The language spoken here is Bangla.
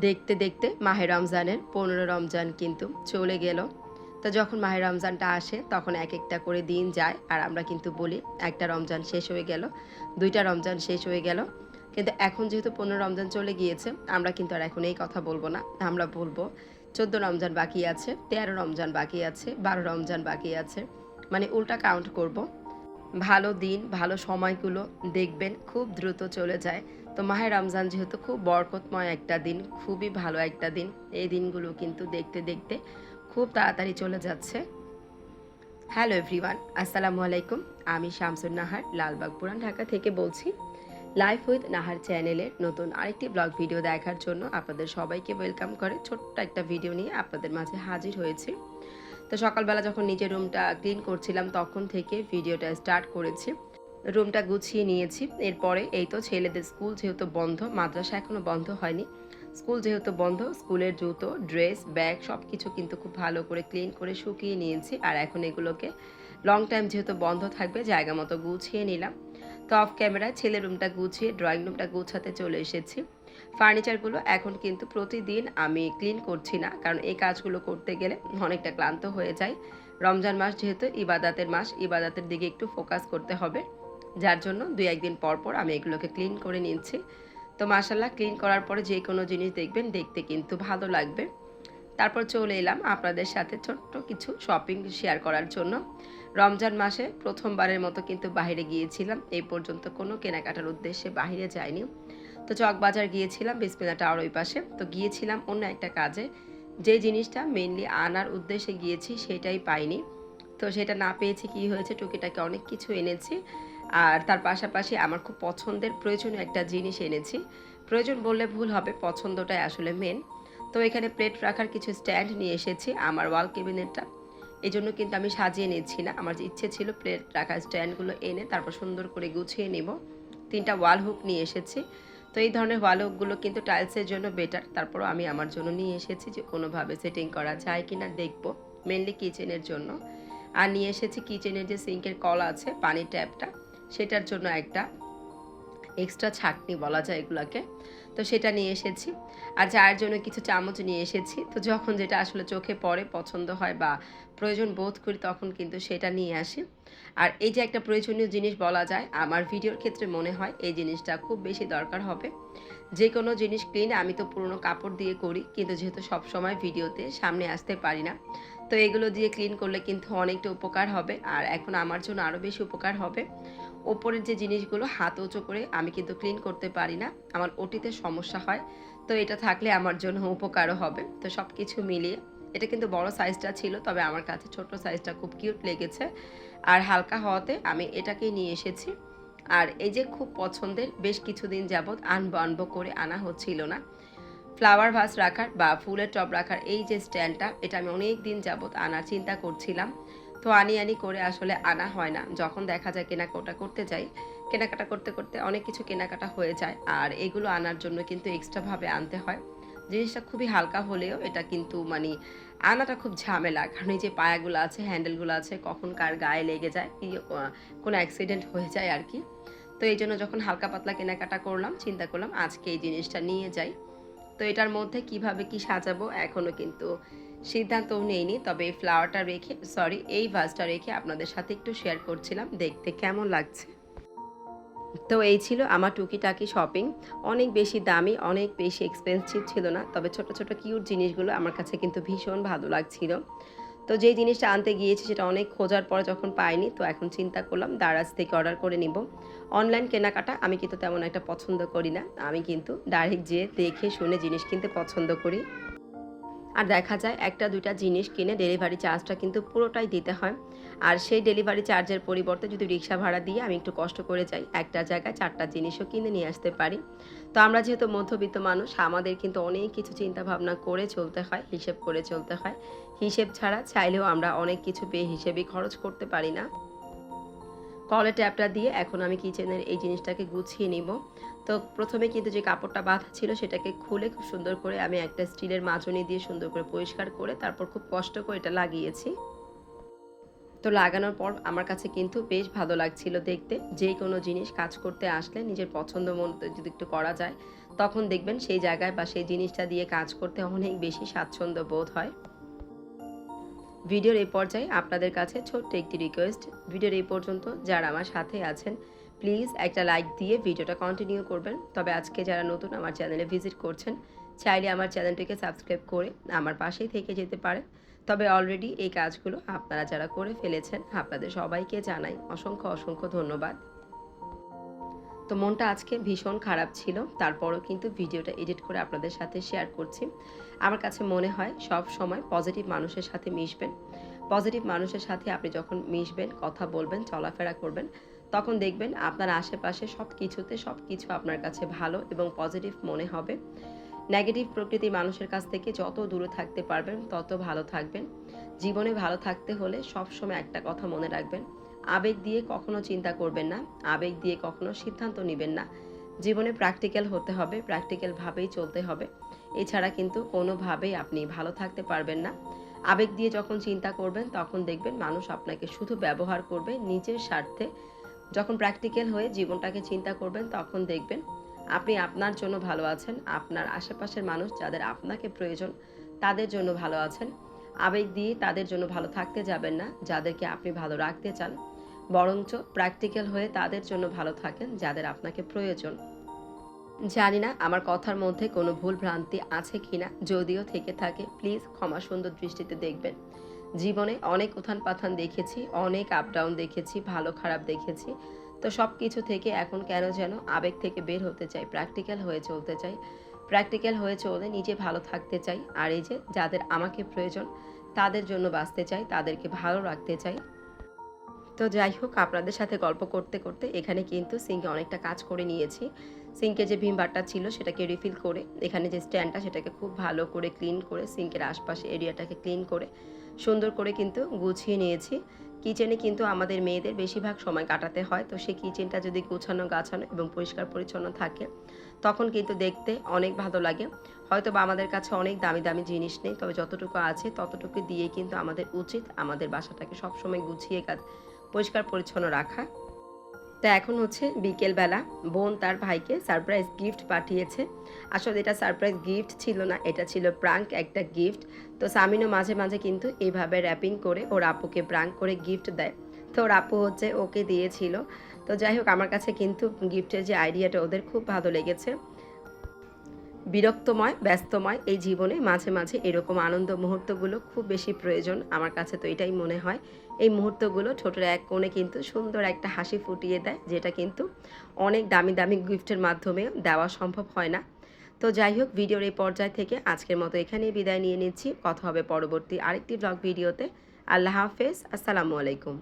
দেখতে দেখতে মাহে রমজানের 15 রমজান কিন্তু চলে গেল। তো যখন মাহে রমজানটা আসে তখন এক একটা করে দিন যায় আর আমরা কিন্তু বলি একটা রমজান শেষ হয়ে গেল, 2টা রমজান শেষ হয়ে গেল। কিন্তু এখন যেহেতু 15 রমজান চলে গিয়েছে আমরা কিন্তু আর এখন এই কথা বলবো না। আমরা বলবো 14 রমজান বাকি আছে, 13 রমজান বাকি আছে, 12 রমজান বাকি আছে। মানে উল্টা কাউন্ট করব। ভালো দিন, ভালো সময়গুলো দেখবেন খুব দ্রুত চলে যায়। তো মাহে রমজান যেহেতু খুব বরকতময় একটা দিন, খুবই ভালো একটা দিন। এই দিনগুলো কিন্তু দেখতে দেখতে খুব তাড়াতাড়ি চলে যাচ্ছে। হ্যালো এভরিওয়ান, আসসালামু আলাইকুম। আমি শামসুন নাহার, লালবাগ পুরান ঢাকা থেকে বলছি। লাইফ উইথ নাহার চ্যানেলের নতুন আরেকটি ব্লগ ভিডিও দেখার জন্য আপনাদের সবাইকে ওয়েলকাম করে ছোট্ট একটা ভিডিও নিয়ে আপনাদের মাঝে হাজির হয়েছি। তো সকালবেলা যখন নিজের রুমটা ক্লিন করছিলাম তখন থেকে ভিডিওটা স্টার্ট করেছি। রুমটা গুছিয়ে নিয়েছি। এরপরে এই তো ছেলেদের স্কুল যেহেতু বন্ধ, মাদ্রাসা এখনও বন্ধ হয়নি, স্কুল যেহেতু বন্ধ, স্কুলের জুতো, ড্রেস, ব্যাগ সব কিছু কিন্তু খুব ভালো করে ক্লিন করে শুকিয়ে নিয়েছি। আর এখন এগুলোকে লং টাইম যেহেতু বন্ধ থাকবে জায়গা মতো গুছিয়ে নিলাম। তো অফ ক্যামেরায় ছেলের রুমটা গুছিয়ে ড্রয়িং রুমটা গুছাতে চলে এসেছি। ফার্নিচারগুলো এখন কিন্তু প্রতিদিন আমি ক্লিন করছি না, কারণ এই কাজগুলো করতে গেলে অনেকটা ক্লান্ত হয়ে যায়। রমজান মাস যেহেতু ইবাদাতের মাস, ইবাদাতের দিকে একটু ফোকাস করতে হবে, যার জন্য 2-1 দিন পর পর আমি এগুলোকে ক্লিন করে নিচ্ছি। তো মাশাল্লাহ ক্লিন করার পরে যে কোনো জিনিস দেখবেন দেখতে কিন্তু ভালো লাগবে। তারপর চলে এলাম আপনাদের সাথে ছোট্ট কিছু শপিং শেয়ার করার জন্য। রমজান মাসে প্রথমবারের মতো কিন্তু বাইরে গিয়েছিলাম, এই পর্যন্ত কোনো কেনাকাটার উদ্দেশ্যে বাইরে যাইনি। তো চকবাজার গিয়েছিলাম, বিসমিল্লাহ টাওয়ার ওই পাশে। তো গিয়েছিলাম অন্য একটা কাজে, যে জিনিসটা মেনলি আনার উদ্দেশ্যে গিয়েছি সেটাই পাইনি। তো সেটা না পেয়েছি, কি হয়েছে, টুকিটাকি অনেক কিছু এনেছি। আর তার পাশাপাশি আমার খুব পছন্দের প্রয়োজনীয় একটা জিনিস এনেছি। প্রয়োজন বললে ভুল হবে, পছন্দটাই আসলে মেন। তো এখানে প্লেট রাখার কিছু স্ট্যান্ড নিয়ে এসেছি আমার ওয়াল ক্যাবিনেটটা। এই জন্য কিন্তু আমি সাজিয়ে নিচ্ছি না, আমার যে ইচ্ছে ছিল প্লেট রাখার স্ট্যান্ডগুলো এনে তারপর সুন্দর করে গুছিয়ে নেব। 3টা ওয়াল হুক নিয়ে এসেছি। তো এই ধরনের ওয়াল হুকগুলো কিন্তু টাইলসের জন্য বেটার, তারপরও আমি আমার জন্য নিয়ে এসেছি যে কোনোভাবে সেটিং করা যায় কিনা দেখব, মেনলি কিচেনের জন্য। আর নিয়ে এসেছি কিচেনের যে সিঙ্কের কল আছে, পানির ট্যাপটা, সেটার জন্য একটা এক্সট্রা ছাঁকনি বলা যায় এগুলোকে। তো সেটা নিয়ে এসেছি। আর চায়ের জন্য কিছু চামচ নিয়ে এসেছি। তো যখন যেটা আসলে চোখে পড়ে, পছন্দ হয় বা প্রয়োজন বোধ করি তখন কিন্তু সেটা নিয়ে আসি। আর এই যে একটা প্রয়োজনীয় জিনিস বলা যায়, আমার ভিডিওর ক্ষেত্রে মনে হয় এই জিনিসটা খুব বেশি দরকার হবে। যে কোনো জিনিস ক্লিন আমি তো পুরনো কাপড় দিয়ে করি, কিন্তু যেহেতু সবসময় ভিডিওতে সামনে আসতে পারি না, তো এগুলো দিয়ে ক্লিন করলে কিন্তু অনেকটা উপকার হবে। আর এখন আমার জন্য আরও বেশি উপকার হবে। ওপরের যে জিনিসগুলো হাত উঁচু করে আমি কিন্তু ক্লিন করতে পারি না, আমার ওটিতে সমস্যা হয়। তো এটা থাকলে আমার জন্য উপকারও হবে। তো সব কিছু মিলিয়ে এটা কিন্তু বড় সাইজটা ছিল, তবে আমার কাছে ছোট সাইজটা খুব কিউট লেগেছে। আর হালকা হওয়াতে আমি এটাকেই নিয়ে এসেছি। আর এই যে খুব পছন্দের, বেশ কিছুদিন যাবৎ আনবো আনবো করে আনা হচ্ছিল না, ফ্লাওয়ার ভাস রাখার বা ফুলের টব রাখার এই যে স্ট্যান্ডটা, এটা আমি অনেক দিন যাবৎ আনার চিন্তা করছিলাম। তো আনি করে আসলে আনা হয় না। যখন দেখা যায় কেনাকাটা করতে যাই, কেনাকাটা করতে করতে অনেক কিছু কেনাকাটা হয়ে যায়, আর এগুলো আনার জন্য কিন্তু এক্সট্রাভাবে আনতে হয়। জিনিসটা খুবই হালকা হলেও এটা কিন্তু মানে আনাটা খুব ঝামেলা, কারণ এই যে পায়াগুলো আছে, হ্যান্ডেলগুলো আছে, কখন কার গায়ে লেগে যায়, কি কোনো অ্যাক্সিডেন্ট হয়ে যায় আর কি। তো এই জন্য যখন হালকা পাতলা কেনাকাটা করলাম, চিন্তা করলাম আজকে এই জিনিসটা নিয়ে যাই। তো এটার মধ্যে কিভাবে কি সাজাবো এখনও কিন্তু সিদ্ধান্তও নেইনি, তবে এই ফ্লাওয়ারটা রেখে, সরি এই ভাসটা রেখে আপনাদের সাথে একটু শেয়ার করছিলাম দেখতে কেমন লাগছে। তো এই ছিল আমার টুকিটাকি শপিং। অনেক বেশি দামি, অনেক বেশি এক্সপেন্সিভ ছিল না, তবে ছোট ছোট কিউট জিনিসগুলো আমার কাছে কিন্তু ভীষণ ভালো লাগছিল। তো যেই জিনিসটা আনতে গিয়েছি সেটা অনেক খোঁজার পরে যখন পাইনি, তো এখন চিন্তা করলাম দারাজ থেকে অর্ডার করে নিব। অনলাইন কেনাকাটা আমি কিন্তু তেমন একটা পছন্দ করি না, আমি কিন্তু ডাইরেক্ট যেয়ে দেখে শুনে জিনিস কিনতে পছন্দ করি। আর দেখা যায় 1-2টা জিনিস কিনে ডেলিভারি চার্জটা কিন্তু পুরোটাই দিতে হয়। আর সেই ডেলিভারি চার্জের পরিবর্তে যদি রিক্সা ভাড়া দিয়ে আমি একটু কষ্ট করে যাই, একটা জায়গায় 4টা জিনিসও কিনে নিয়ে আসতে পারি। তো আমরা যেহেতু মধ্যবিত্ত মানুষ, আমাদের কিন্তু অনেক কিছু চিন্তা ভাবনা করে চলতে হয়, হিসেব করে চলতে হয়। হিসেব ছাড়া চাইলেও আমরা অনেক কিছু বেহিসেবি খরচ করতে পারি না। কলের ট্যাপটা দিয়ে এখন আমি কিচেনের এই জিনিসটাকে গুছিয়ে নিব। তো প্রথমে কিন্তু যে কাপড়টা বাঁধা ছিল সেটাকে খুলে খুব সুন্দর করে আমি একটা স্টিলের মাজনি দিয়ে সুন্দর করে পরিষ্কার করে তারপর খুব কষ্ট করে এটা লাগিয়েছি। তো লাগানোর পর আমার কাছে কিন্তু বেশ ভালো লাগছিল দেখতে। যে কোনো জিনিস কাজ করতে আসলে নিজের পছন্দ মতো যদি একটু করা যায়, তখন দেখবেন সেই জায়গায় বা সেই জিনিসটা দিয়ে কাজ করতে অনেক বেশি স্বাচ্ছন্দ্য বোধ হয়। ভিডিওর এই পর্যায়ে আপনাদের কাছে ছোট্ট একটি রিকোয়েস্ট, ভিডিওর এই পর্যন্ত যারা আমার সাথে আছেন প্লিজ একটা লাইক দিয়ে ভিডিওটা কন্টিনিউ করবেন। তবে আজকে যারা নতুন আমার চ্যানেলে ভিজিট করছেন, চাইলে আমার চ্যানেলটিকে সাবস্ক্রাইব করে আমার পাশেই থেকে যেতে পারেন। তবে অলরেডি এই কাজগুলো আপনারা যারা করে ফেলেছেন, আপনাদের সবাইকে জানাই অসংখ্য অসংখ্য ধন্যবাদ। তো মনটা আজকে ভীষণ খারাপ ছিল, তারপরও কিন্তু ভিডিওটা এডিট করে আপনাদের সাথে শেয়ার করছি। আমার কাছে মনে হয় সব সময় পজিটিভ মানুষের সাথে মিশবেন। পজিটিভ মানুষের সাথে আপনি যখন মিশবেন, কথা বলবেন, চলাফেরা করবেন, তখন দেখবেন আপনার আশেপাশে সব কিছু আপনার কাছে ভালো এবং পজিটিভ মনে হবে। নেগেটিভ প্রকৃতির মানুষের কাছ থেকে যত দূরে থাকতে পারবেন তত ভালো থাকবেন। জীবনে ভালো থাকতে হলে সবসময় একটা কথা মনে রাখবেন, আবেগ দিয়ে কখনো চিন্তা করবেন না, আবেগ দিয়ে কখনো সিদ্ধান্ত নেবেন না। জীবনে প্র্যাকটিক্যাল হতে হবে, প্র্যাকটিক্যালভাবেই চলতে হবে। এছাড়া কিন্তু কোনোভাবেই আপনি ভালো থাকতে পারবেন না। আবেগ দিয়ে যখন চিন্তা করবেন তখন দেখবেন মানুষ আপনাকে শুধু ব্যবহার করবে নিজের স্বার্থে। যখন প্র্যাকটিক্যাল হয়ে জীবনটাকে চিন্তা করবেন তখন দেখবেন আপনি আপনার জন্য ভালো আছেন, আপনার আশেপাশের মানুষ যাদের আপনাকে প্রয়োজন তাদের জন্য ভালো আছেন। আবেগ দিয়ে তাদের জন্য ভালো থাকতে যাবেন না যাদেরকে আপনি ভালো রাখতে চান, বরঞ্চ প্র্যাকটিক্যাল হয়ে তাদের জন্য ভালো থাকেন যাদের আপনাকে প্রয়োজন। জানি না আমার কথার মধ্যে কোনো ভুল ভ্রান্তি আছে কিনা, যদিও থেকে থাকে প্লিজ ক্ষমা সুন্দর দৃষ্টিতে দেখবেন। জীবনে অনেক উত্থান পাথান দেখেছি, অনেক আপ ডাউন দেখেছি, ভালো খারাপ দেখেছি। তো সব কিছু থেকে এখন কেন যেন আবেগ থেকে বের হতে চাই, প্র্যাকটিক্যাল হয়ে চলতে চাই। প্র্যাকটিক্যাল হয়ে চলে নিজে ভালো থাকতে চাই, আর এই যে যাদের আমাকে প্রয়োজন তাদের জন্য বাঁচতে চাই, তাদেরকে ভালো রাখতে চাই। তো যাই হোক, আপনাদের সাথে গল্প করতে করতে এখানে কিন্তু সিঙ্কে অনেকটা কাজ করে নিয়েছি। সিঙ্কে যে ভিম বারটা ছিল সেটাকে রিফিল করে, এখানে যে স্ট্যান্ডটা সেটাকে খুব ভালো করে ক্লিন করে, সিঙ্কের আশপাশে এরিয়াটাকে ক্লিন করে সুন্দর করে কিন্তু গুছিয়ে নিয়েছি। কিচেনে কিন্তু আমাদের মেয়েদের বেশিরভাগ সময় কাটাতে হয়, তো সেই কিচেনটা যদি গোছানো গাছানো এবং পরিষ্কার পরিচ্ছন্ন থাকে তখন কিন্তু দেখতে অনেক ভালো লাগে। হয়তো বা আমাদের কাছে অনেক দামি দামি জিনিস নেই, তবে যতটুকু আছে ততটুকু দিয়ে কিন্তু আমাদের উচিত আমাদের বাসাটাকে সবসময় গুছিয়ে পরিষ্কার পরিচ্ছন্ন রাখা। তো এখন হচ্ছে বিকেলবেলা, বোন তার ভাইকে সারপ্রাইজ গিফট পাঠিয়েছে। আসলে এটা সারপ্রাইজ গিফট ছিল না, এটা ছিল প্রাঙ্ক একটা গিফট। তো সামিনও মাঝে মাঝে কিন্তু এইভাবে র্যাপিং করে ওর আপুকে প্রাঙ্ক করে গিফট দেয়। তো ওর আপু হচ্ছে ওকে দিয়েছিল। তো যাই হোক, আমার কাছে কিন্তু গিফটের যে আইডিয়াটা ওদের খুব ভালো লেগেছে। বিরক্তময় ব্যস্তময় এই জীবনে মাঝে মাঝে এরকম আনন্দ মুহূর্তগুলো খুব বেশি প্রয়োজন, আমার কাছে তো এটাই মনে হয়। এই মুহূর্তগুলো ছোটোর এক কোণে কিন্তু সুন্দর একটা হাসি ফুটিয়ে দেয়, যেটা কিন্তু অনেক দামি দামি গিফটের মাধ্যমে দেওয়া সম্ভব হয় না। তো যাই হোক, ভিডিওর এই পর্যায় থেকে আজকের মতো এখানেই বিদায় নিয়ে নিচ্ছি। কথা হবে পরবর্তী আরেকটি ব্লগ ভিডিওতে। আল্লাহ হাফেজ, আসসালামু আলাইকুম।